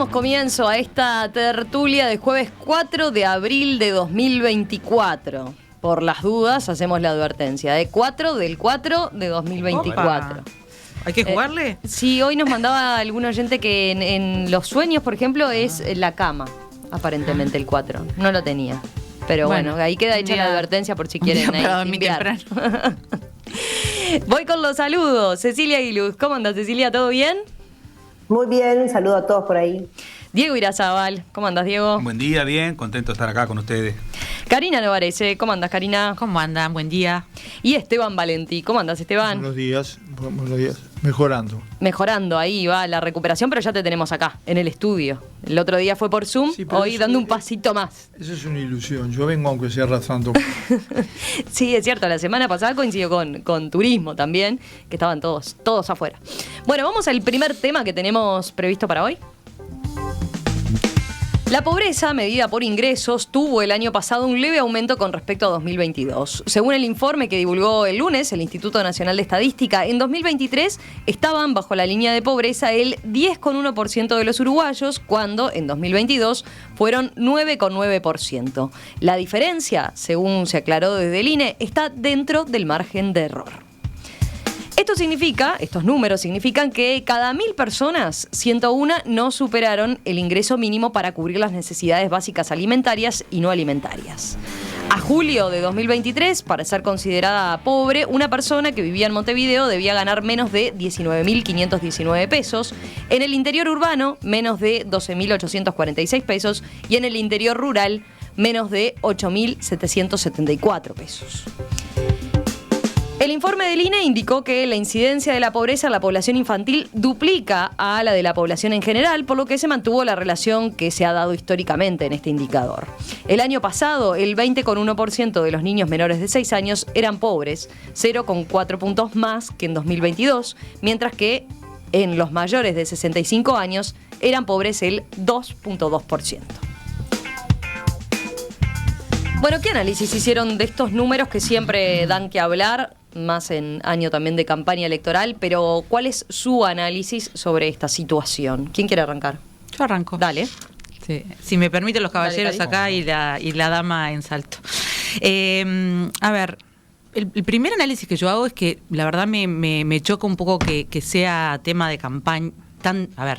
Damos comienzo a esta tertulia de jueves 4 de abril de 2024. Por las dudas, hacemos la advertencia de 4 del 4 de 2024. Opa. ¿Hay que jugarle? Sí, hoy nos mandaba algún oyente que en los sueños, por ejemplo, es la cama, aparentemente el 4. No lo tenía. Pero bueno, ahí queda hecha la advertencia por si quieren enviar. Voy con los saludos. Cecilia Aguiluz. ¿Cómo andas, Cecilia? ¿Todo bien? Muy bien, un saludo a todos por ahí. Diego Irazábal. ¿Cómo andas, Diego? Buen día, bien, contento de estar acá con ustedes. Karina Novarese. ¿Cómo andas, Karina? ¿Cómo andan? Buen día. Y Esteban Valenti. ¿Cómo andas, Esteban? Buenos días. Mejorando. Mejorando, ahí va la recuperación, pero ya te tenemos acá, en el estudio. El otro día fue por Zoom, Sí, hoy dando un pasito más. Eso es una ilusión. Yo vengo aunque sea arrastrando. Sí, es cierto, la semana pasada coincidió con turismo también, que estaban todos afuera. Bueno, vamos al primer tema que tenemos previsto para hoy. La pobreza, medida por ingresos, tuvo el año pasado un leve aumento con respecto a 2022. Según el informe que divulgó el lunes el Instituto Nacional de Estadística, en 2023 estaban bajo la línea de pobreza el 10,1% de los uruguayos, cuando en 2022 fueron 9,9%. La diferencia, según se aclaró desde el INE, está dentro del margen de error. Estos números significan que cada 1.000 personas, 101 no superaron el ingreso mínimo para cubrir las necesidades básicas alimentarias y no alimentarias. A julio de 2023, para ser considerada pobre, una persona que vivía en Montevideo debía ganar menos de 19.519 pesos, en el interior urbano menos de 12.846 pesos y en el interior rural menos de 8.774 pesos. El informe del INE indicó que la incidencia de la pobreza en la población infantil duplica a la de la población en general, por lo que se mantuvo la relación que se ha dado históricamente en este indicador. El año pasado, el 20,1% de los niños menores de 6 años eran pobres, 0,4 puntos más que en 2022, mientras que en los mayores de 65 años eran pobres el 2,2%. Bueno, ¿qué análisis hicieron de estos números que siempre dan que hablar, más en año también de campaña electoral, pero cuál es su análisis sobre esta situación? ¿Quién quiere arrancar? Yo arranco. Dale. Sí. Si me permiten los caballeros. Dale, acá y la dama en salto. A ver, el primer análisis que yo hago es que la verdad me choca un poco que sea tema de campaña.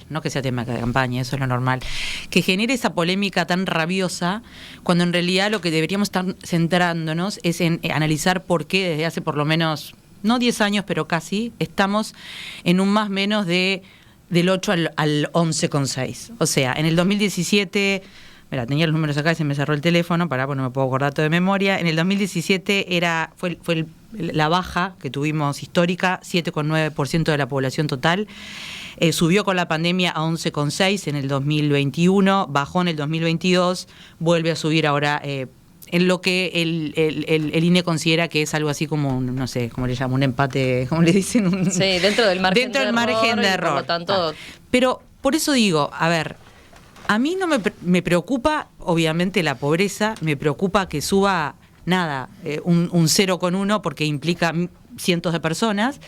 No que sea tema de campaña, eso es lo normal, que genere esa polémica tan rabiosa, cuando en realidad lo que deberíamos estar centrándonos es en analizar por qué desde hace por lo menos, no 10 años, pero casi, estamos en un más menos del 8 al 11,6. O sea, en el 2017... Mira, tenía los números acá y se me cerró el teléfono, porque no me puedo acordar todo de memoria. En el 2017 fue la baja que tuvimos histórica, 7,9% de la población total. Subió con la pandemia a 11,6 en el 2021, bajó en el 2022, vuelve a subir ahora en lo que el INE considera que es algo así como, no sé, ¿cómo le llaman? Un empate, ¿cómo le dicen? Sí, dentro del margen de error. Por lo tanto... Pero por eso digo, a ver, a mí no me preocupa, obviamente, la pobreza, me preocupa que suba, un 0,1 porque implica cientos de personas,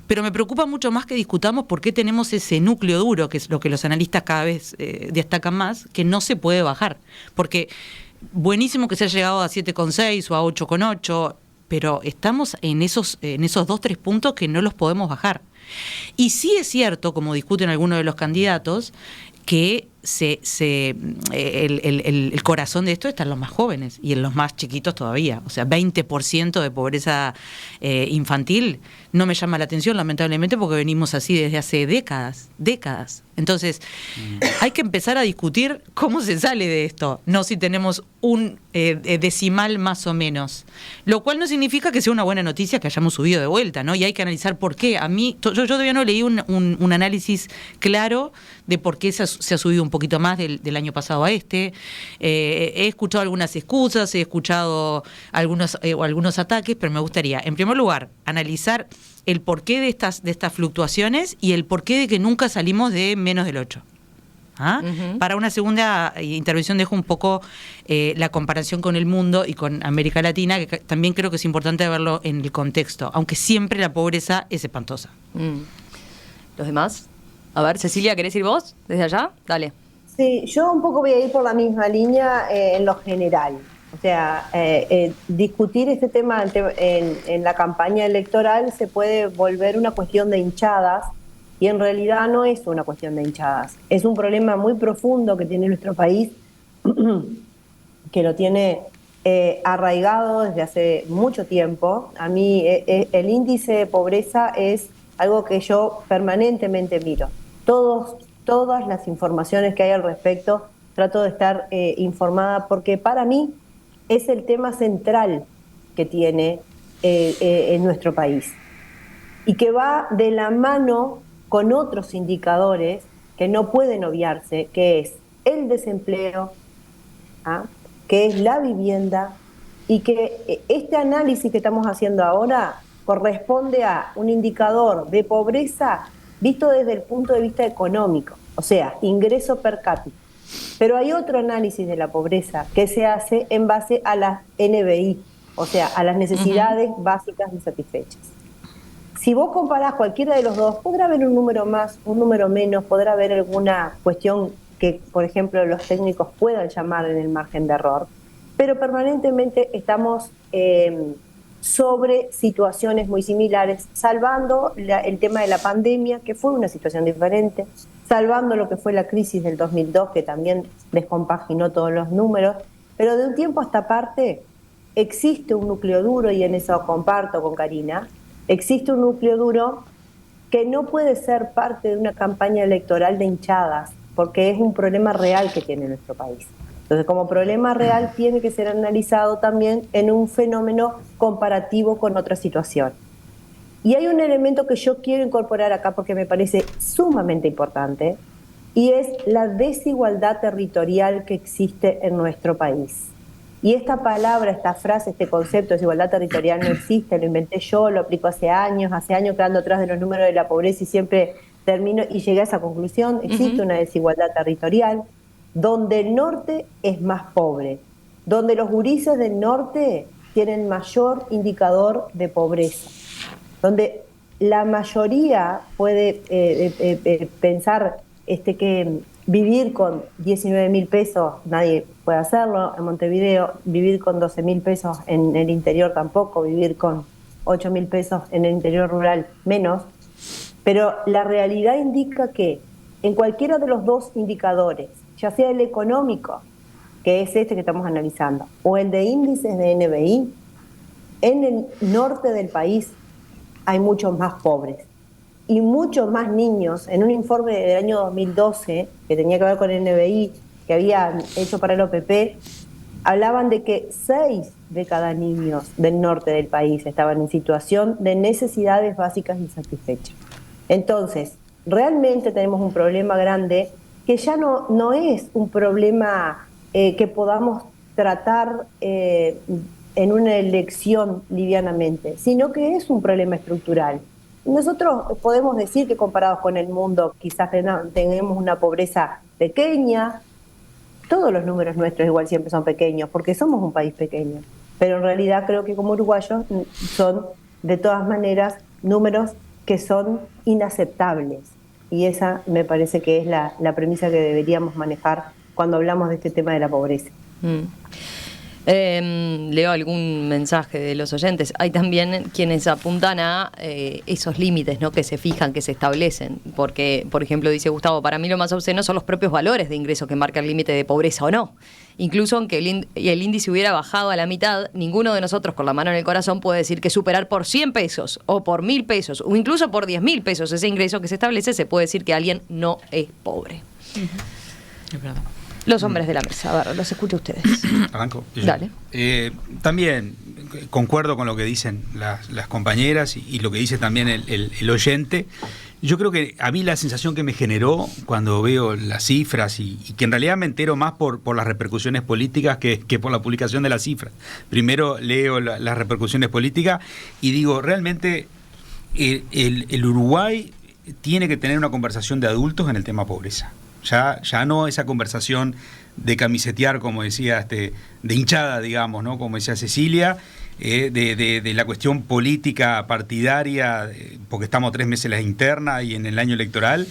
pero me preocupa mucho más que discutamos por qué tenemos ese núcleo duro, que es lo que los analistas cada vez destacan más, que no se puede bajar. Porque buenísimo que se haya llegado a 7,6 o a 8,8, pero estamos en esos 2-3 puntos que no los podemos bajar. Y sí es cierto, como discuten algunos de los candidatos, que el corazón de esto está en los más jóvenes y en los más chiquitos todavía. O sea, 20% de pobreza infantil no me llama la atención, lamentablemente, porque venimos así desde hace décadas. Entonces, hay que empezar a discutir cómo se sale de esto, no si tenemos un decimal más o menos. Lo cual no significa que sea una buena noticia que hayamos subido de vuelta, ¿no? Y hay que analizar por qué. A mí, yo todavía no leí un análisis claro de por qué se ha subido un poquito más del año pasado a este. He escuchado algunas excusas, he escuchado algunos ataques, pero me gustaría, en primer lugar, analizar el porqué de estas fluctuaciones y el porqué de que nunca salimos de menos del 8. Uh-huh. Para una segunda intervención dejo un poco la comparación con el mundo y con América Latina, que también creo que es importante verlo en el contexto, aunque siempre la pobreza es espantosa. ¿Los demás? A ver, Cecilia, ¿querés ir vos desde allá? Dale. Sí, yo un poco voy a ir por la misma línea en lo general. O sea, discutir este tema en la campaña electoral se puede volver una cuestión de hinchadas y en realidad no es una cuestión de hinchadas. Es un problema muy profundo que tiene nuestro país, que lo tiene arraigado desde hace mucho tiempo. A mí el índice de pobreza es algo que yo permanentemente miro. Todas las informaciones que hay al respecto, trato de estar informada porque para mí es el tema central que tiene en nuestro país y que va de la mano con otros indicadores que no pueden obviarse, que es el desempleo, que es la vivienda y que este análisis que estamos haciendo ahora corresponde a un indicador de pobreza visto desde el punto de vista económico, o sea, ingreso per cápita. Pero hay otro análisis de la pobreza que se hace en base a las NBI, o sea, a las necesidades básicas insatisfechas. Si vos comparás cualquiera de los dos, podrá haber un número más, un número menos, podrá haber alguna cuestión que, por ejemplo, los técnicos puedan llamar en el margen de error, pero permanentemente estamos sobre situaciones muy similares, salvando el tema de la pandemia, que fue una situación diferente, salvando lo que fue la crisis del 2002, que también descompaginó todos los números, pero de un tiempo a esta parte existe un núcleo duro, y en eso comparto con Karina, existe un núcleo duro que no puede ser parte de una campaña electoral de hinchadas, porque es un problema real que tiene nuestro país. Entonces, como problema real, tiene que ser analizado también en un fenómeno comparativo con otra situación. Y hay un elemento que yo quiero incorporar acá porque me parece sumamente importante, y es la desigualdad territorial que existe en nuestro país. Y esta palabra, esta frase, este concepto de desigualdad territorial no existe, lo inventé yo, lo aplico hace años que ando atrás de los números de la pobreza y siempre termino y llegué a esa conclusión. Existe una desigualdad territorial donde el norte es más pobre, donde los gurises del norte tienen mayor indicador de pobreza, donde la mayoría puede pensar que vivir con 19.000 pesos nadie puede hacerlo en Montevideo, vivir con 12.000 pesos en el interior tampoco, vivir con 8.000 pesos en el interior rural menos, pero la realidad indica que en cualquiera de los dos indicadores, ya sea el económico, que es este que estamos analizando, o el de índices de NBI, en el norte del país hay muchos más pobres y muchos más niños. En un informe del año 2012, que tenía que ver con el NBI, que había hecho para el OPP, hablaban de que 6 de cada niños del norte del país estaban en situación de necesidades básicas insatisfechas. Entonces, realmente tenemos un problema grande que ya no es un problema que podamos tratar en una elección livianamente, sino que es un problema estructural. Nosotros podemos decir que comparados con el mundo quizás tenemos una pobreza pequeña, todos los números nuestros igual siempre son pequeños porque somos un país pequeño, pero en realidad creo que como uruguayos son de todas maneras números que son inaceptables. Y esa me parece que es la premisa que deberíamos manejar cuando hablamos de este tema de la pobreza. Leo algún mensaje de los oyentes. Hay también quienes apuntan a esos límites, ¿no?, que se fijan, que se establecen. Porque, por ejemplo, dice Gustavo, para mí lo más obsceno son los propios valores de ingreso que marca el límite de pobreza o no. Incluso aunque el índice hubiera bajado a la mitad, ninguno de nosotros con la mano en el corazón puede decir que superar por 100 pesos o por 1.000 pesos o incluso por 10.000 pesos ese ingreso que se establece, se puede decir que alguien no es pobre. Es verdad. Los hombres de la mesa, a ver, los escucho a ustedes. Arranco. Dale. También concuerdo con lo que dicen las compañeras y lo que dice también el oyente. Yo creo que a mí la sensación que me generó cuando veo las cifras y que en realidad me entero más por las repercusiones políticas que por la publicación de las cifras. Primero leo las repercusiones políticas y digo, realmente el Uruguay tiene que tener una conversación de adultos en el tema pobreza. Ya no esa conversación de camisetear, como decía, de hinchada, digamos, ¿no? Como decía Cecilia, de la cuestión política partidaria, porque estamos 3 meses en la interna y en el año electoral.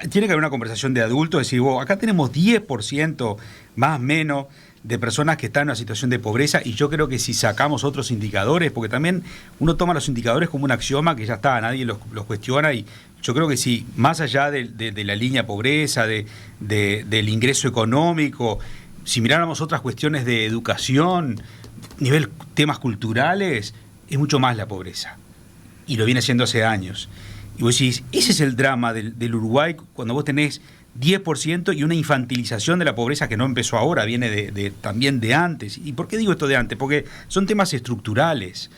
tiene que haber una conversación de adultos, decir, acá tenemos 10% más o menos de personas que están en una situación de pobreza, y yo creo que si sacamos otros indicadores, porque también uno toma los indicadores como un axioma que ya está, nadie los cuestiona, y yo creo que si más allá de la línea de pobreza, del ingreso económico, si miráramos otras cuestiones de educación, nivel temas culturales, es mucho más la pobreza, y lo viene haciendo hace años. Y vos decís, ese es el drama del Uruguay, cuando vos tenés 10% y una infantilización de la pobreza que no empezó ahora, viene también de antes. ¿Y por qué digo esto de antes? Porque son temas estructurales.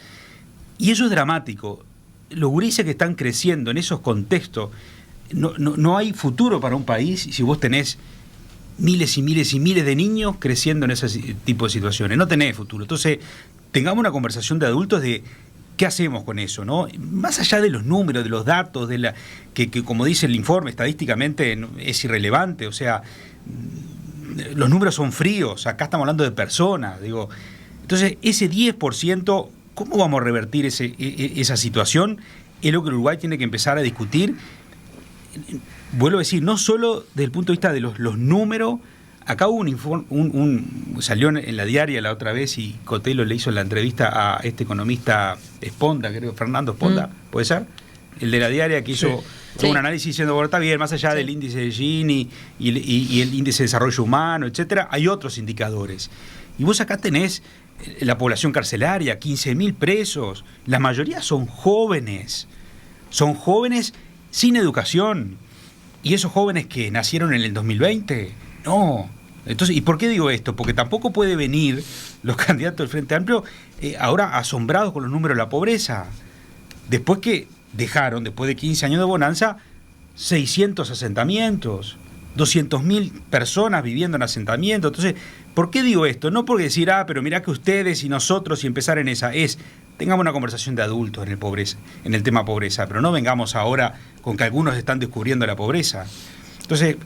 Y eso es dramático. Los gurises que están creciendo en esos contextos, no hay futuro para un país si vos tenés miles y miles y miles de niños creciendo en ese tipo de situaciones. No tenés futuro. Entonces, tengamos una conversación de adultos de ¿qué hacemos con eso, no? Más allá de los números, de los datos, que como dice el informe, estadísticamente es irrelevante, o sea, los números son fríos, acá estamos hablando de personas, digo. Entonces, ese 10%, ¿cómo vamos a revertir esa situación? Es lo que el Uruguay tiene que empezar a discutir. Vuelvo a decir, no solo desde el punto de vista de los números. Acá hubo salió en la diaria la otra vez, y Cotelo le hizo la entrevista a este economista Esponda, creo, Fernando Esponda, ¿puede ser? El de la diaria que hizo un análisis diciendo, bueno, está bien, más allá del índice de Gini y el índice de desarrollo humano, etcétera, hay otros indicadores. Y vos acá tenés la población carcelaria, 15.000 presos, la mayoría son jóvenes sin educación. ¿Y esos jóvenes que nacieron en el 2020? No. Entonces, ¿y por qué digo esto? Porque tampoco puede venir los candidatos del Frente Amplio ahora asombrados con los números de la pobreza. Después que dejaron, después de 15 años de bonanza, 600 asentamientos, 200.000 personas viviendo en asentamientos. Entonces, ¿por qué digo esto? No porque decir, pero mirá que ustedes y nosotros y empezar en esa. Tengamos una conversación de adultos en el tema pobreza, pero no vengamos ahora con que algunos están descubriendo la pobreza. Entonces,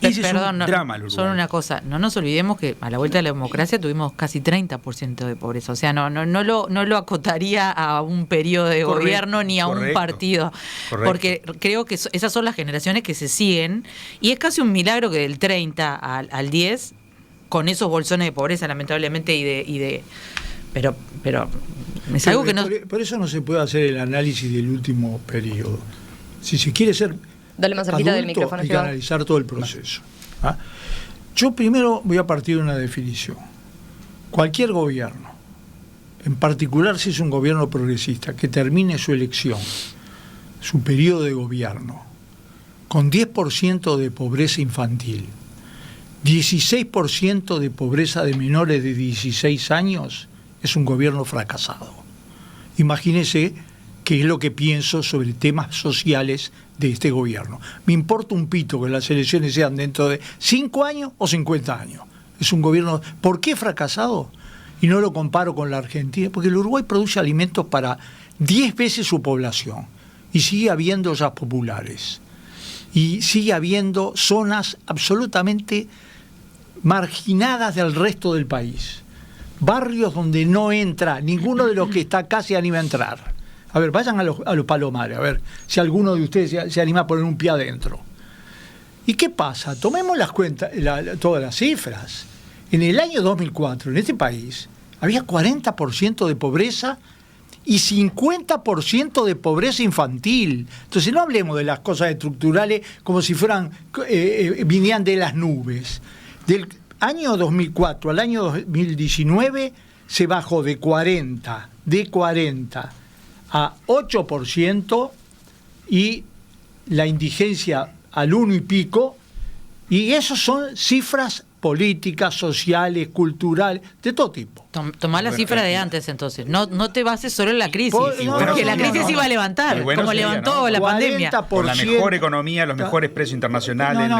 ese es un drama el Uruguay. Solo una cosa, no nos olvidemos que a la vuelta de la democracia tuvimos casi 30% de pobreza. O sea, no lo acotaría a un periodo de gobierno ni a un partido. Correcto. Porque creo que esas son las generaciones que se siguen, y es casi un milagro que del 30 al 10, con esos bolsones de pobreza, lamentablemente, pero es algo que no... Por eso no se puede hacer el análisis del último periodo. Si se quiere ser Dale más cerquita del micrófono, hay que analizar todo el proceso. Yo primero voy a partir de una definición. Cualquier gobierno, en particular si es un gobierno progresista, que termine su elección, su periodo de gobierno, con 10% de pobreza infantil, 16% de pobreza de menores de 16 años, es un gobierno fracasado. Imagínese qué es lo que pienso sobre temas sociales de este gobierno. Me importa un pito que las elecciones sean dentro de 5 años o 50 años. Es un gobierno... ¿Por qué fracasado? Y no lo comparo con la Argentina, porque el Uruguay produce alimentos para 10 veces su población, y sigue habiendo ollas populares, y sigue habiendo zonas absolutamente marginadas del resto del país, barrios donde no entra ninguno de los que está acá se anima a entrar. A ver, vayan a los Palomares, a ver si alguno de ustedes se anima a poner un pie adentro. ¿Y qué pasa? Tomemos las cuentas, todas las cifras. En el año 2004, en este país, había 40% de pobreza y 50% de pobreza infantil. Entonces no hablemos de las cosas estructurales como si fueran vinieran de las nubes. Del año 2004 al año 2019 se bajó de 40 a 8%, y la indigencia al 1 y pico, y esas son cifras políticas, sociales, culturales, de todo tipo. Tomá la cifra de antes, entonces. No te bases solo en la crisis, porque la crisis iba a levantar, como levantó la pandemia. Con la mejor economía, los mejores precios internacionales.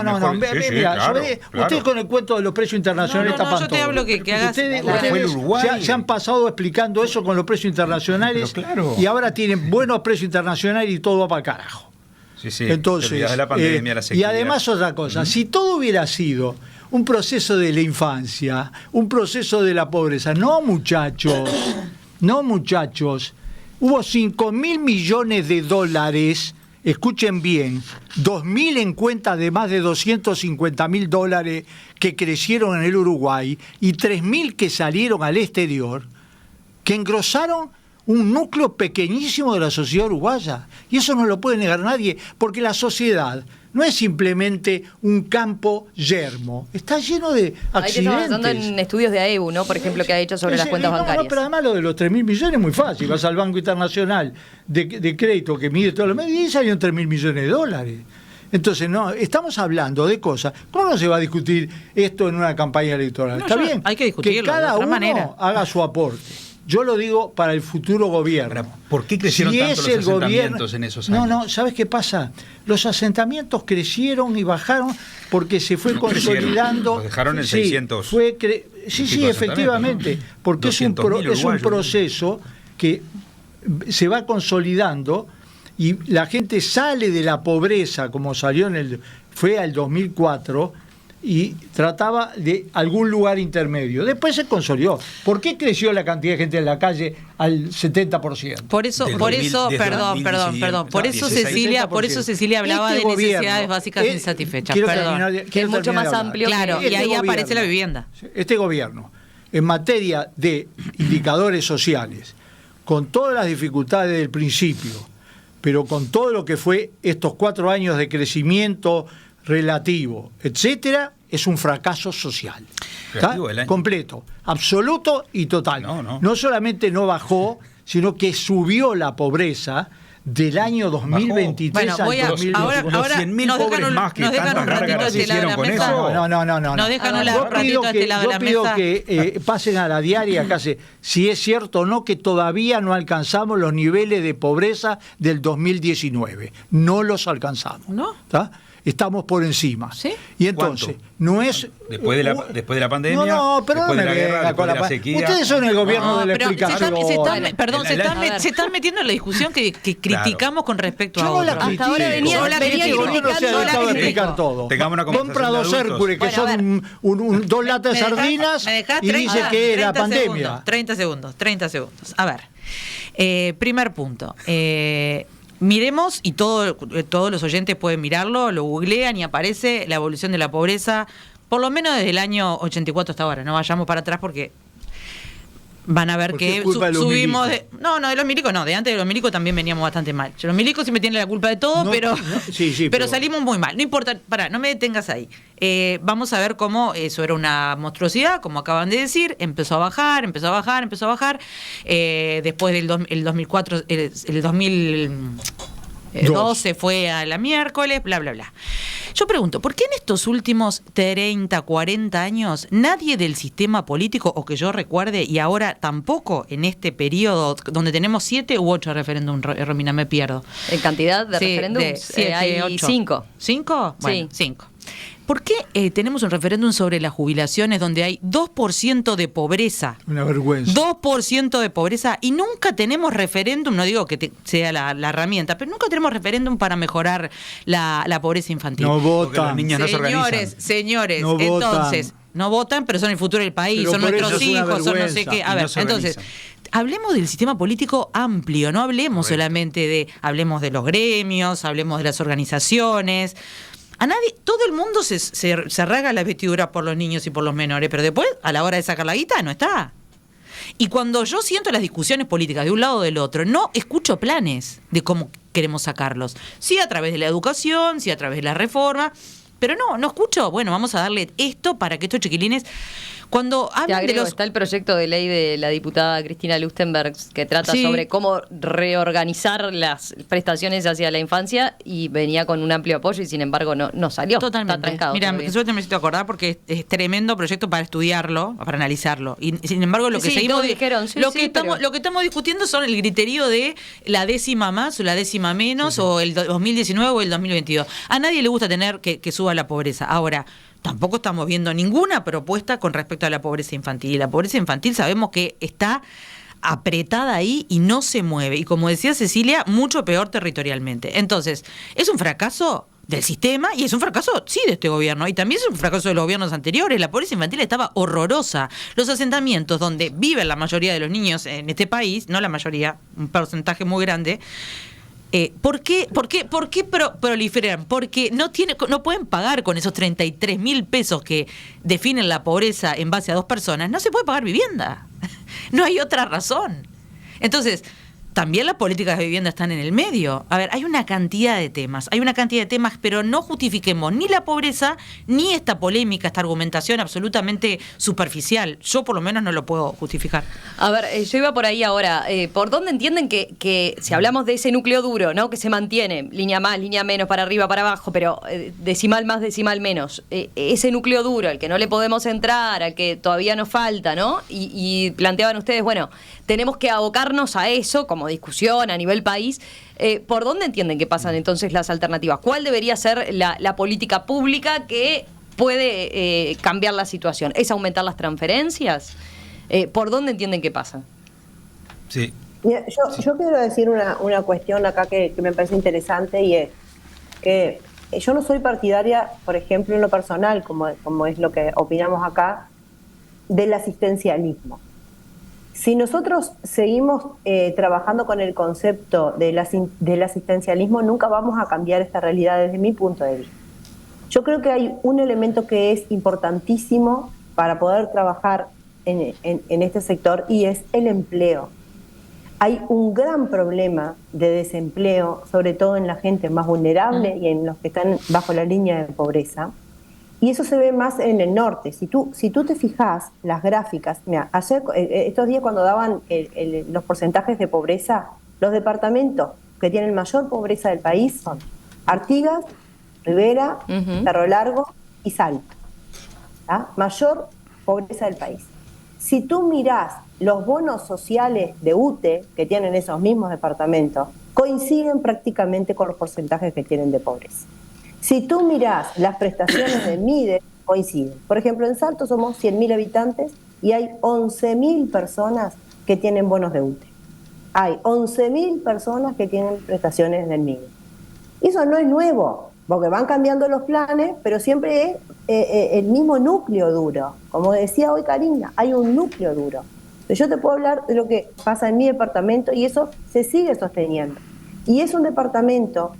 Ustedes con el cuento de los precios internacionales yo te hablo que hagas... Ustedes se han pasado explicando eso con los precios internacionales, y ahora tienen buenos precios internacionales y todo va para el carajo. Entonces, la pandemia, la sequía. Y además otra cosa, si todo hubiera sido un proceso de la infancia, un proceso de la pobreza, no muchachos, hubo $5.000 millones escuchen bien, 2.000 en cuentas de más de $250.000 que crecieron en el Uruguay y 3.000 que salieron al exterior, que engrosaron un núcleo pequeñísimo de la sociedad uruguaya. Y eso no lo puede negar nadie, porque la sociedad no es simplemente un campo yermo, está lleno de accidentes. Ahí te estamos basando en estudios de AEBU, ¿no? Por ejemplo, que ha hecho sobre las cuentas bancarias. No, pero además lo de los 3.000 millones es muy fácil. Vas al Banco Internacional de Crédito que mide todos los meses y salieron 3.000 millones de dólares. Entonces, no, estamos hablando de cosas. ¿Cómo no se va a discutir esto en una campaña electoral? No, Está bien. hay que discutirlo que cada de otra uno manera. haga su aporte. Yo lo digo para el futuro gobierno. ¿Por qué crecieron tanto los asentamientos en esos años? No, ¿sabes qué pasa? Los asentamientos crecieron y bajaron porque se fue consolidando. Los dejaron en 600. Sí, efectivamente. Porque es un proceso que se va consolidando y la gente sale de la pobreza, como salió fue al 2004, y trataba de algún lugar intermedio. Después se consolidó. ¿Por qué creció la cantidad de gente en la calle al 70%? Por eso, Cecilia hablaba de necesidades básicas insatisfechas. Que es mucho más amplio. Claro, y ahí aparece la vivienda. Este gobierno, en materia de indicadores sociales, con todas las dificultades del principio, pero con todo lo que fue estos 4 años de crecimiento relativo, etcétera, es un fracaso social. Completo, absoluto y total. No solamente no bajó, sino que subió la pobreza del año 2023 al 2022. Ahora 100.000 pobres más que tantas gárgaras hicieron con eso. No. Nos dejan un ratito a este lado de la mesa. Yo pido que pasen a la diaria casi si es cierto o no que todavía no alcanzamos los niveles de pobreza del 2019. No los alcanzamos. ¿No? ¿Está? Estamos por encima. ¿Sí? Y entonces, no es... Después de la pandemia, pero después de la guerra, después de la sequía. Ustedes son el gobierno de la explicación. Se están metiendo en la discusión que criticamos con respecto a otros. Hasta ahora venía criticando. Se ha dejado de explicar todo. Compra 2 Hércules, que son 2 latas de sardinas, y dice que la pandemia. 30 segundos. A ver, primer punto. Miremos, y todos los oyentes pueden mirarlo, lo googlean y aparece la evolución de la pobreza, por lo menos desde el año 84 hasta ahora. No vayamos para atrás porque van a ver que subimos de los milicos no, de antes de los milicos también veníamos bastante mal. Los milicos siempre tienen la culpa de todo, pero salimos muy mal. No importa, no me detengas ahí. Vamos a ver cómo eso era una monstruosidad, como acaban de decir, empezó a bajar. Después del 2004, el 2012 fue a la miércoles, bla, bla, bla. Yo pregunto, ¿por qué en estos últimos 30, 40 años nadie del sistema político, o que yo recuerde, y ahora tampoco en este periodo donde tenemos 7 u 8 referéndums, Romina, me pierdo? En cantidad de referéndums hay 8. 5. ¿5? Bueno, sí. 5. ¿Por qué tenemos un referéndum sobre las jubilaciones donde hay 2% de pobreza? Una vergüenza. 2% de pobreza y nunca tenemos referéndum, no digo que sea la herramienta, pero nunca tenemos referéndum para mejorar la pobreza infantil. No votan. Los niños no se organizan. Señores, no entonces, votan. No votan, pero son el futuro del país, pero son nuestros hijos, son no sé qué. A ver, entonces, hablemos del sistema político amplio, no hablemos solamente hablemos de los gremios, hablemos de las organizaciones. A nadie, todo el mundo se rasga la vestidura por los niños y por los menores, pero después, a la hora de sacar la guita, no está. Y cuando yo siento las discusiones políticas de un lado o del otro, no escucho planes de cómo queremos sacarlos. Sí a través de la educación, sí a través de la reforma, pero no escucho, bueno, vamos a darle esto para que estos chiquilines... Cuando hablan de está el proyecto de ley de la diputada Cristina Lustenberg que trata sobre cómo reorganizar las prestaciones hacia la infancia y venía con un amplio apoyo y sin embargo no salió. Totalmente. Está trancado. Mira, yo te me necesito acordar porque es tremendo proyecto para estudiarlo, para analizarlo. Y sin embargo, lo que seguimos lo que estamos discutiendo son el criterio de la décima más o la décima menos o el 2019 o el 2022. A nadie le gusta tener que suba la pobreza. Ahora, tampoco estamos viendo ninguna propuesta con respecto a la pobreza infantil. Y la pobreza infantil sabemos que está apretada ahí y no se mueve. Y como decía Cecilia, mucho peor territorialmente. Entonces, es un fracaso del sistema y es un fracaso, sí, de este gobierno. Y también es un fracaso de los gobiernos anteriores. La pobreza infantil estaba horrorosa. Los asentamientos donde viven la mayoría de los niños en este país, no la mayoría, un porcentaje muy grande, ¿Por qué proliferan? Porque no pueden pagar con esos 33.000 pesos que definen la pobreza en base a 2 personas. No se puede pagar vivienda. No hay otra razón. Entonces, también las políticas de vivienda están en el medio. A ver, hay una cantidad de temas, pero no justifiquemos ni la pobreza, ni esta polémica, esta argumentación absolutamente superficial. Yo por lo menos no lo puedo justificar. A ver, yo iba por ahí ahora. ¿Por dónde entienden que si hablamos de ese núcleo duro, ¿no? Que se mantiene, línea más, línea menos, para arriba, para abajo, pero decimal más, decimal menos, ese núcleo duro, al que no le podemos entrar, al que todavía nos falta, ¿no? Y planteaban ustedes, bueno, tenemos que abocarnos a eso como discusión a nivel país. ¿Por dónde entienden que pasan entonces las alternativas? ¿Cuál debería ser la política pública que puede cambiar la situación? ¿Es aumentar las transferencias? ¿Por dónde entienden que pasa? Sí. Mira, yo quiero decir una cuestión acá que me parece interesante, y es que yo no soy partidaria, por ejemplo, en lo personal, como es lo que opinamos acá, del asistencialismo. Si nosotros seguimos trabajando con el concepto del asistencialismo, nunca vamos a cambiar esta realidad desde mi punto de vista. Yo creo que hay un elemento que es importantísimo para poder trabajar en este sector, y es el empleo. Hay un gran problema de desempleo, sobre todo en la gente más vulnerable y en los que están bajo la línea de pobreza. Y eso se ve más en el norte. Si tú te fijas, las gráficas, mira, estos días cuando daban los porcentajes de pobreza, los departamentos que tienen mayor pobreza del país son Artigas, Rivera, Cerro Largo y Salta. ¿Ah? Mayor pobreza del país. Si tú mirás los bonos sociales de UTE que tienen esos mismos departamentos, coinciden prácticamente con los porcentajes que tienen de pobreza. Si tú mirás las prestaciones de MIDE, coinciden. Por ejemplo, en Salto somos 100.000 habitantes y hay 11.000 personas que tienen bonos de UTE. Hay 11.000 personas que tienen prestaciones del MIDE. Eso no es nuevo, porque van cambiando los planes, pero siempre es el mismo núcleo duro. Como decía hoy Karina, hay un núcleo duro. Yo te puedo hablar de lo que pasa en mi departamento, y eso se sigue sosteniendo. Y es un departamento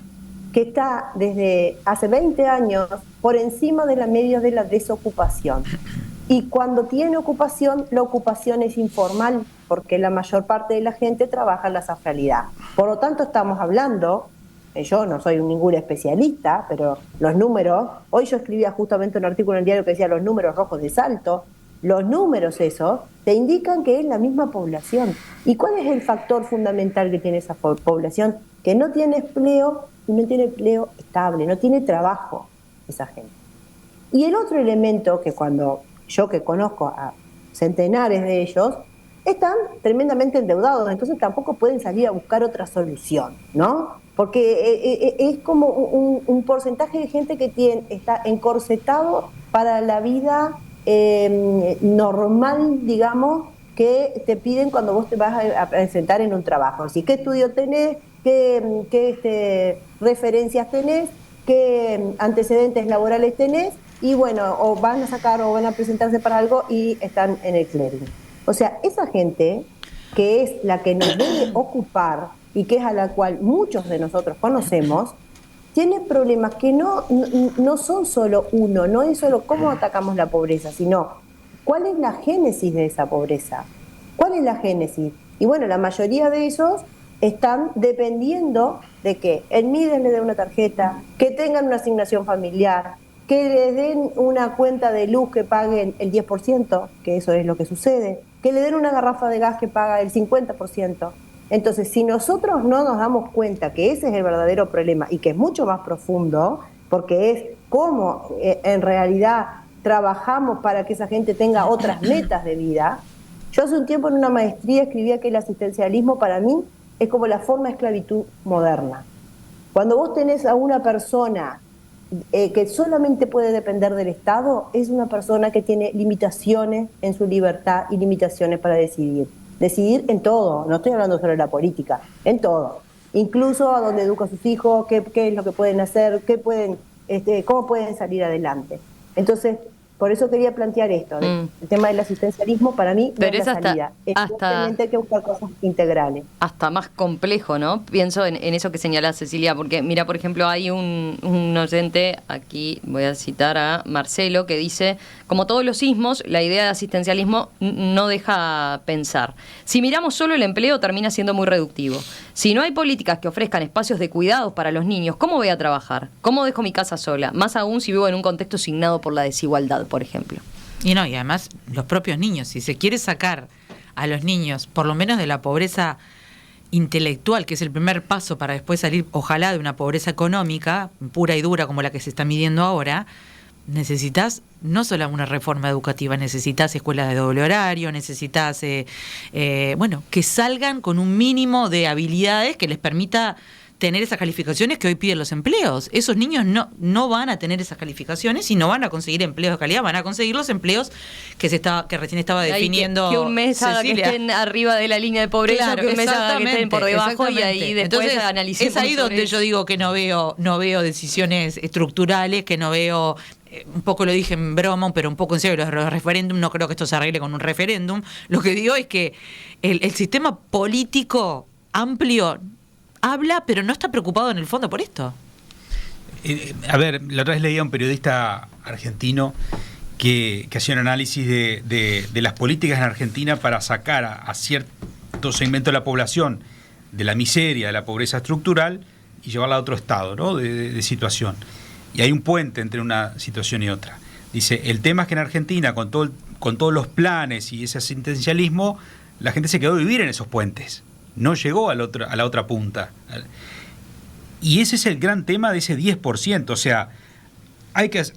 que está desde hace 20 años por encima de la media de la desocupación. Y cuando tiene ocupación, la ocupación es informal, porque la mayor parte de la gente trabaja en la sazonalidad. Por lo tanto, estamos hablando, yo no soy ningún especialista, pero los números, hoy yo escribía justamente un artículo en el diario que decía los números rojos de Salto, los números esos te indican que es la misma población. ¿Y cuál es el factor fundamental que tiene esa población? Que no tiene empleo, y no tiene empleo estable, no tiene trabajo esa gente. Y el otro elemento que cuando yo, que conozco a centenares de ellos, están tremendamente endeudados, entonces tampoco pueden salir a buscar otra solución, ¿no? Porque es como un porcentaje de gente que está encorsetado para la vida normal, digamos, que te piden cuando vos te vas a presentar en un trabajo. Así, ¿qué estudio tenés? ¿Qué referencias tenés? ¿Qué antecedentes laborales tenés? Y bueno, o van a sacar o van a presentarse para algo y están en el clearing. O sea, esa gente, que es la que nos debe ocupar y que es a la cual muchos de nosotros conocemos, tiene problemas que no son solo uno, no es solo cómo atacamos la pobreza, sino cuál es la génesis de esa pobreza. ¿Cuál es la génesis? Y bueno, la mayoría de ellos están dependiendo de que el MIDES le dé una tarjeta, que tengan una asignación familiar, que les den una cuenta de luz que paguen el 10%, que eso es lo que sucede, que le den una garrafa de gas que paga el 50%. Entonces, si nosotros no nos damos cuenta que ese es el verdadero problema y que es mucho más profundo, porque es cómo en realidad trabajamos para que esa gente tenga otras metas de vida. Yo hace un tiempo en una maestría escribía que el asistencialismo para mí es como la forma de esclavitud moderna. Cuando vos tenés a una persona que solamente puede depender del Estado, es una persona que tiene limitaciones en su libertad y limitaciones para decidir. Decidir en todo, no estoy hablando solo de la política, en todo. Incluso a dónde educa a sus hijos, qué es lo que pueden hacer, cómo pueden salir adelante. Entonces, Por eso quería plantear esto. El tema del asistencialismo para mí no Pero es la es salida. Evidentemente hay que buscar cosas integrales. Hasta más complejo, ¿no? Pienso en eso que señala Cecilia, porque mira, por ejemplo, hay un oyente, aquí voy a citar a Marcelo, que dice, como todos los sismos, la idea de asistencialismo no deja pensar. Si miramos solo el empleo, termina siendo muy reductivo. Si no hay políticas que ofrezcan espacios de cuidados para los niños, ¿cómo voy a trabajar? ¿Cómo dejo mi casa sola? Más aún si vivo en un contexto signado por la desigualdad, por ejemplo. Y además los propios niños, si se quiere sacar a los niños por lo menos de la pobreza intelectual, que es el primer paso para después salir, ojalá, de una pobreza económica pura y dura como la que se está midiendo ahora, necesitas no solo una reforma educativa, necesitas escuelas de doble horario, necesitas que salgan con un mínimo de habilidades que les permita tener esas calificaciones que hoy piden los empleos. Esos niños no van a tener esas calificaciones y no van a conseguir empleos de calidad, van a conseguir los empleos que recién estaba definiendo que un mes haga que estén arriba de la línea de pobreza, claro, que un mes haga que estén por debajo, y ahí después entonces, analicemos. es ahí donde yo digo que no veo decisiones estructurales, que no veo, un poco lo dije en broma, pero un poco en serio, los referéndum, no creo que esto se arregle con un referéndum. Lo que digo es que el sistema político amplio habla, pero no está preocupado en el fondo por esto. A ver, la otra vez leía a un periodista argentino que hacía un análisis de las políticas en Argentina para sacar a cierto segmento de la población de la miseria, de la pobreza estructural y llevarla a otro estado, ¿no? de situación. Y hay un puente entre una situación y otra. Dice, el tema es que en Argentina, con todos los planes y ese asistencialismo, la gente se quedó a vivir en esos puentes. No llegó a la otra punta. Y ese es el gran tema de ese 10%. O sea,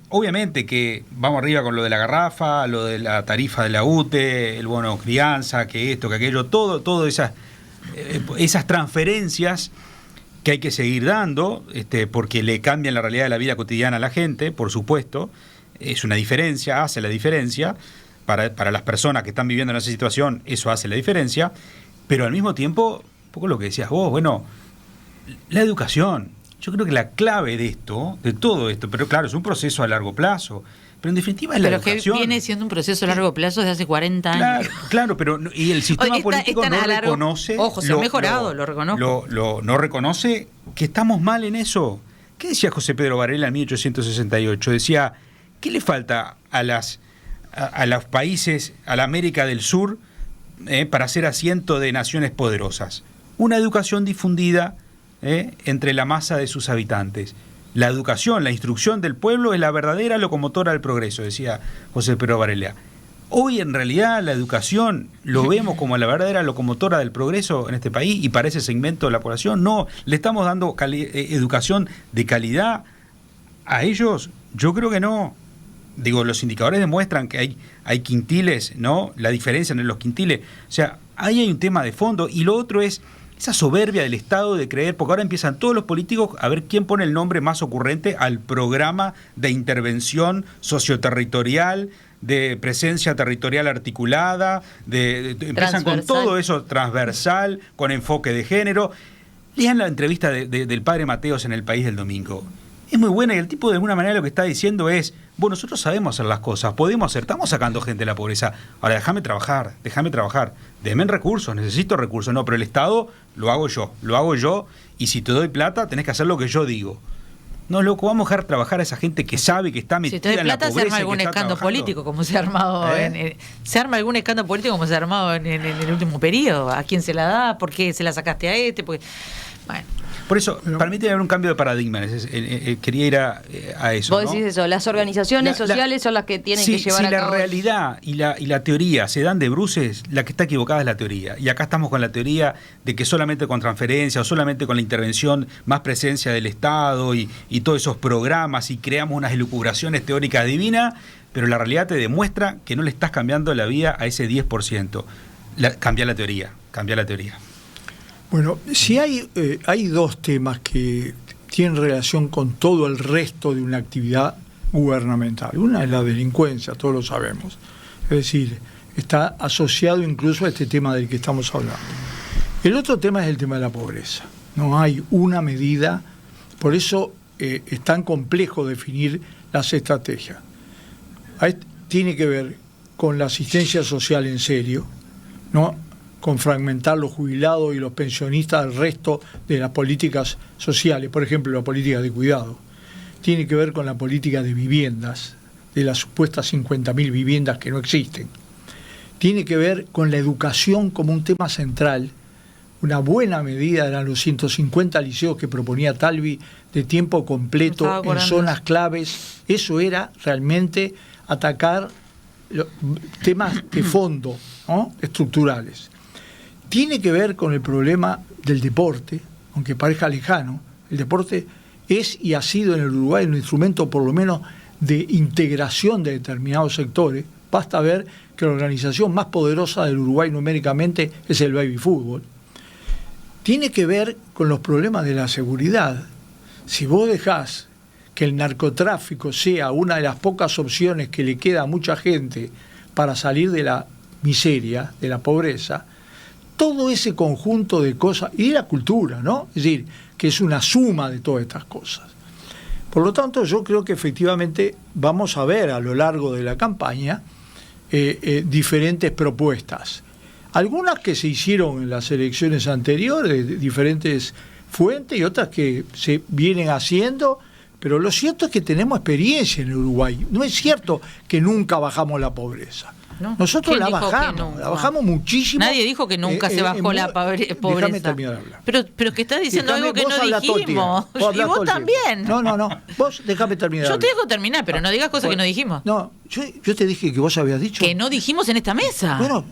obviamente que vamos arriba con lo de la garrafa, lo de la tarifa de la UTE, el bono crianza, que esto, que aquello, todo esas transferencias que hay que seguir dando, porque le cambian la realidad de la vida cotidiana a la gente, por supuesto. Es una diferencia, hace la diferencia. Para las personas que están viviendo en esa situación, eso hace la diferencia. Pero al mismo tiempo, un poco lo que decías vos, bueno, la educación. Yo creo que la clave de todo esto, pero claro, es un proceso a largo plazo, pero en definitiva es la educación. Pero que viene siendo un proceso a largo plazo desde hace 40 años. Claro, pero y el sistema político no reconoce... Ojo, se ha mejorado, lo reconozco. No reconoce que estamos mal en eso. ¿Qué decía José Pedro Varela en 1868? Decía, ¿qué le falta a los países, a la América del Sur, para ser asiento de naciones poderosas? Una educación difundida entre la masa de sus habitantes. La educación, la instrucción del pueblo es la verdadera locomotora del progreso, decía José Pedro Varela. Hoy en realidad la educación lo vemos como la verdadera locomotora del progreso en este país y para ese segmento de la población. No, le estamos dando educación de calidad a ellos. Yo creo que no. Digo, los indicadores demuestran que hay quintiles, ¿no? La diferencia entre los quintiles. O sea, ahí hay un tema de fondo. Y lo otro es esa soberbia del Estado de creer, porque ahora empiezan todos los políticos a ver quién pone el nombre más ocurrente al programa de intervención socioterritorial, de presencia territorial articulada, empiezan con todo eso transversal, con enfoque de género. Lean la entrevista del padre Mateos en El País del domingo. Es muy buena y el tipo de alguna manera lo que está diciendo es, bueno, nosotros sabemos hacer las cosas, podemos hacer, estamos sacando gente de la pobreza, ahora déjame trabajar, denme recursos, necesito recursos, no, pero el Estado lo hago yo, y si te doy plata tenés que hacer lo que yo digo. No, loco, vamos a dejar trabajar a esa gente que sabe que está metida en la pobreza. Si te doy plata se arma algún escándalo político como se ha armado, se arma algún escándalo político como se ha armado en el último periodo. ¿A quién se la da? ¿Por qué se la sacaste a este? Porque, bueno. Por eso, para mí tiene que haber un cambio de paradigma. Quería ir a eso. Vos decís eso, las organizaciones sociales son las que tienen que llevar a cabo. Si la realidad y la teoría se dan de bruces, la que está equivocada es la teoría. Y acá estamos con la teoría de que solamente con transferencia o solamente con la intervención, más presencia del Estado y todos esos programas y creamos unas elucubraciones teóricas divinas, pero la realidad te demuestra que no le estás cambiando la vida a ese 10%. Cambia la teoría. Bueno, si hay dos temas que tienen relación con todo el resto de una actividad gubernamental. Una es la delincuencia, todos lo sabemos. Es decir, está asociado incluso a este tema del que estamos hablando. El otro tema es el tema de la pobreza. No hay una medida, por eso es tan complejo definir las estrategias. tiene que ver con la asistencia social en serio, ¿no? Con fragmentar los jubilados y los pensionistas del resto de las políticas sociales, por ejemplo, la política de cuidado. Tiene que ver con la política de viviendas, de las supuestas 50.000 viviendas que no existen. Tiene que ver con la educación como un tema central. Una buena medida eran los 150 liceos que proponía Talvi de tiempo completo en zonas claves. Eso era realmente atacar temas de fondo, ¿no? Estructurales. Tiene que ver con el problema del deporte, aunque parezca lejano. El deporte es y ha sido en el Uruguay un instrumento por lo menos de integración de determinados sectores. Basta ver que la organización más poderosa del Uruguay numéricamente es el baby fútbol. Tiene que ver con los problemas de la seguridad. Si vos dejás que el narcotráfico sea una de las pocas opciones que le queda a mucha gente para salir de la miseria, de la pobreza, todo ese conjunto de cosas, y la cultura, ¿no? Es decir, que es una suma de todas estas cosas. Por lo tanto, yo creo que efectivamente vamos a ver a lo largo de la campaña diferentes propuestas. Algunas que se hicieron en las elecciones anteriores, de diferentes fuentes, y otras que se vienen haciendo, pero lo cierto es que tenemos experiencia en el Uruguay. No es cierto que nunca bajamos la pobreza. ¿No? Nosotros la bajamos muchísimo. Nadie dijo que nunca se bajó la pobreza. Déjame terminar de hablar. Pero que estás diciendo algo que no dijimos. Y vos también. No. Vos déjame terminar. Yo te dejo terminar, pero no digas cosas que no dijimos. No, yo te dije que vos habías dicho. Que no dijimos en esta mesa. Bueno,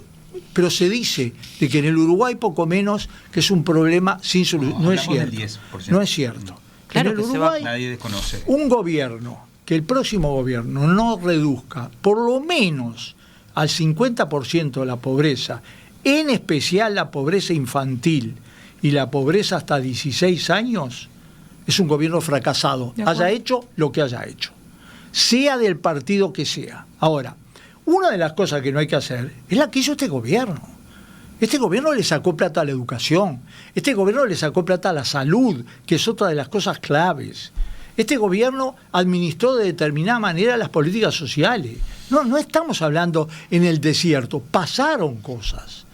pero se dice de que en el Uruguay poco menos que es un problema sin solución. No es cierto. No es cierto. Claro en el que Uruguay, nadie desconoce. Un gobierno, que el próximo gobierno no reduzca por lo menos al 50% de la pobreza, en especial la pobreza infantil y la pobreza hasta 16 años, es un gobierno fracasado, haya hecho lo que haya hecho, sea del partido que sea. Ahora, una de las cosas que no hay que hacer es la que hizo este gobierno. Este gobierno le sacó plata a la educación, este gobierno le sacó plata a la salud, que es otra de las cosas claves. Este gobierno administró de determinada manera las políticas sociales. No estamos hablando en el desierto, pasaron cosas.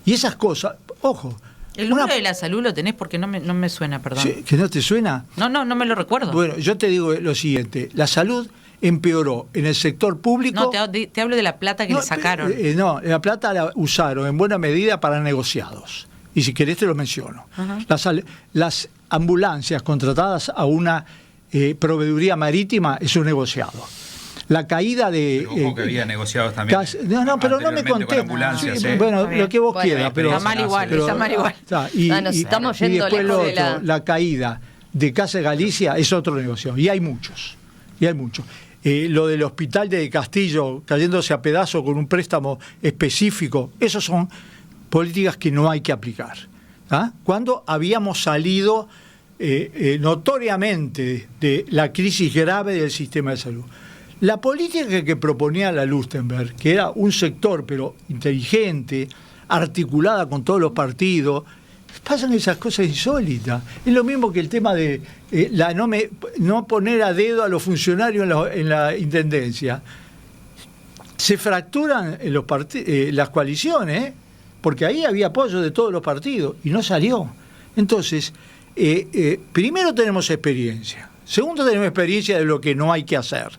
Y esas cosas, ojo. El número de la salud lo tenés porque no me suena, perdón. ¿Sí? ¿Que no te suena? No me lo recuerdo. Bueno, yo te digo lo siguiente, la salud empeoró en el sector público. No, te hablo de la plata que le sacaron. No, la plata la usaron en buena medida para negociados. Y si querés te lo menciono. Uh-huh. Las ambulancias contratadas a una proveeduría marítima es un negociado. La caída de... Pero ojo que había negociados también. Pero no me conté. Bueno, lo que vos quieras. Pero está mal igual. Nos estamos yendo lejos de la caída de Casa de Galicia es otro negocio. Y hay muchos. Lo del hospital de Castillo cayéndose a pedazos con un préstamo específico, esas son políticas que no hay que aplicar. Cuando habíamos salido notoriamente de la crisis grave del sistema de salud. La política que proponía la Lustenberg, que era un sector pero inteligente, articulada con todos los partidos, pasan esas cosas insólitas. Es lo mismo que el tema de no poner a dedo a los funcionarios en la intendencia. Se fracturan las coaliciones, porque ahí había apoyo de todos los partidos y no salió. Entonces, primero tenemos experiencia. Segundo, tenemos experiencia de lo que no hay que hacer.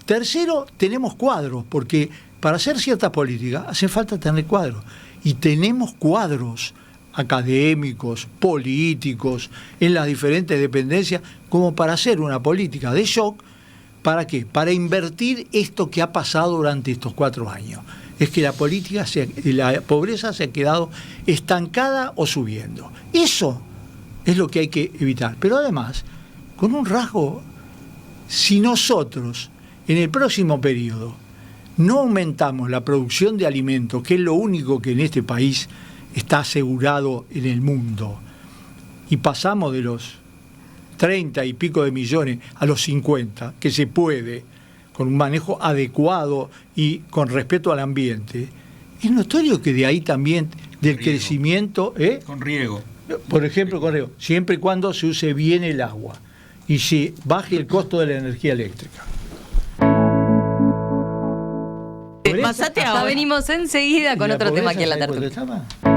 Tercero, tenemos cuadros, porque para hacer ciertas políticas hace falta tener cuadros. Y tenemos cuadros académicos, políticos, en las diferentes dependencias, como para hacer una política de shock. ¿Para qué? Para invertir esto que ha pasado durante estos 4 años. Es que la pobreza se ha quedado estancada o subiendo. Eso es lo que hay que evitar. Pero además, con un rasgo, si nosotros en el próximo periodo no aumentamos la producción de alimentos, que es lo único que en este país está asegurado en el mundo, y pasamos de los 30 y pico de millones a los 50, que se puede, con un manejo adecuado y con respeto al ambiente, es notorio que de ahí también del riego. Crecimiento... Con riego. Por ejemplo, con riego, siempre y cuando se use bien el agua y se baje el costo de la energía eléctrica. pobreza? Masate Ya ahora. venimos enseguida con ¿Y la otro tema pobreza aquí en la sabe cuánto tertulia. estaba?